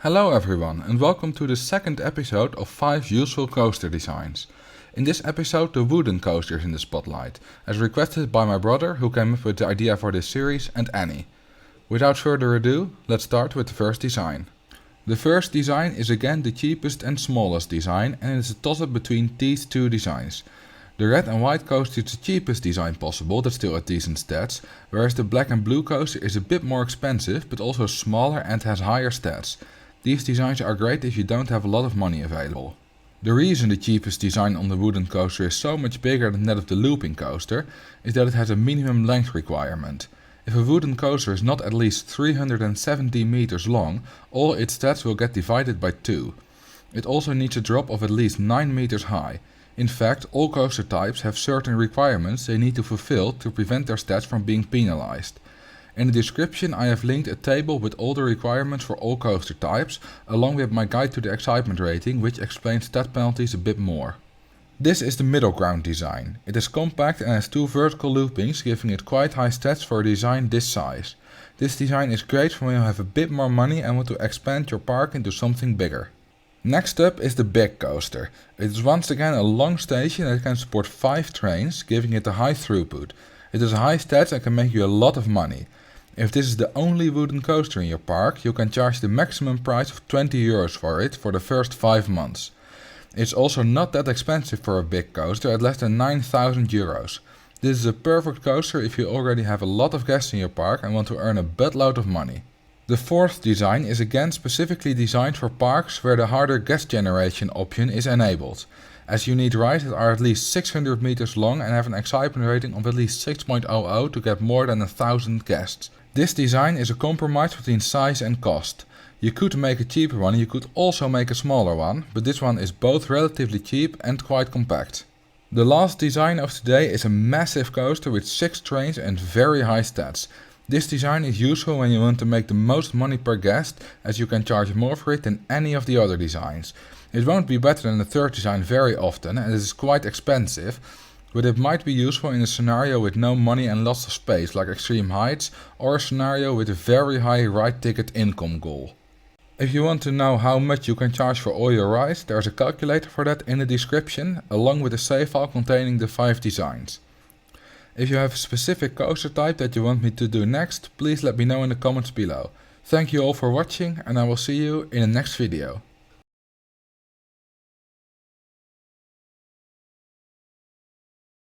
Hello everyone and welcome to the second episode of 5 useful coaster designs. In this episode the wooden coaster is in the spotlight, as requested by my brother who came up with the idea for this series and Annie. Without further ado, let's start with the first design. The first design is again the cheapest and smallest design and it is a toss-up between these two designs. The red and white coaster is the cheapest design possible that's still at decent stats, whereas the black and blue coaster is a bit more expensive but also smaller and has higher stats. These designs are great if you don't have a lot of money available. The reason the cheapest design on the wooden coaster is so much bigger than that of the looping coaster is that it has a minimum length requirement. If a wooden coaster is not at least 370 meters long, all its stats will get divided by 2. It also needs a drop of at least 9 meters high. In fact, all coaster types have certain requirements they need to fulfill to prevent their stats from being penalized. In the description I have linked a table with all the requirements for all coaster types, along with my guide to the excitement rating, which explains stat penalties a bit more. This is the middle ground design. It is compact and has 2 vertical loopings, giving it quite high stats for a design this size. This design is great for when you have a bit more money and want to expand your park into something bigger. Next up is the big coaster. It is once again a long station that can support 5 trains, giving it a high throughput. It has high stats and can make you a lot of money. If this is the only wooden coaster in your park, you can charge the maximum price of €20 for it for the first 5 months. It's also not that expensive for a big coaster at less than €9,000. This is a perfect coaster if you already have a lot of guests in your park and want to earn a buttload of money. The fourth design is again specifically designed for parks where the harder guest generation option is enabled, as you need rides that are at least 600 meters long and have an excitement rating of at least 6.00 to get more than 1,000 guests. This design is a compromise between size and cost. You could make a cheaper one and you could also make a smaller one, but this one is both relatively cheap and quite compact. The last design of today is a massive coaster with 6 trains and very high stats. This design is useful when you want to make the most money per guest, as you can charge more for it than any of the other designs. It won't be better than the third design very often and it is quite expensive, but it might be useful in a scenario with no money and lots of space like extreme heights, or a scenario with a very high ride ticket income goal. If you want to know how much you can charge for all your rides, there's a calculator for that in the description, along with a save file containing the 5 designs. If you have a specific coaster type that you want me to do next, please let me know in the comments below. Thank you all for watching and I will see you in the next video.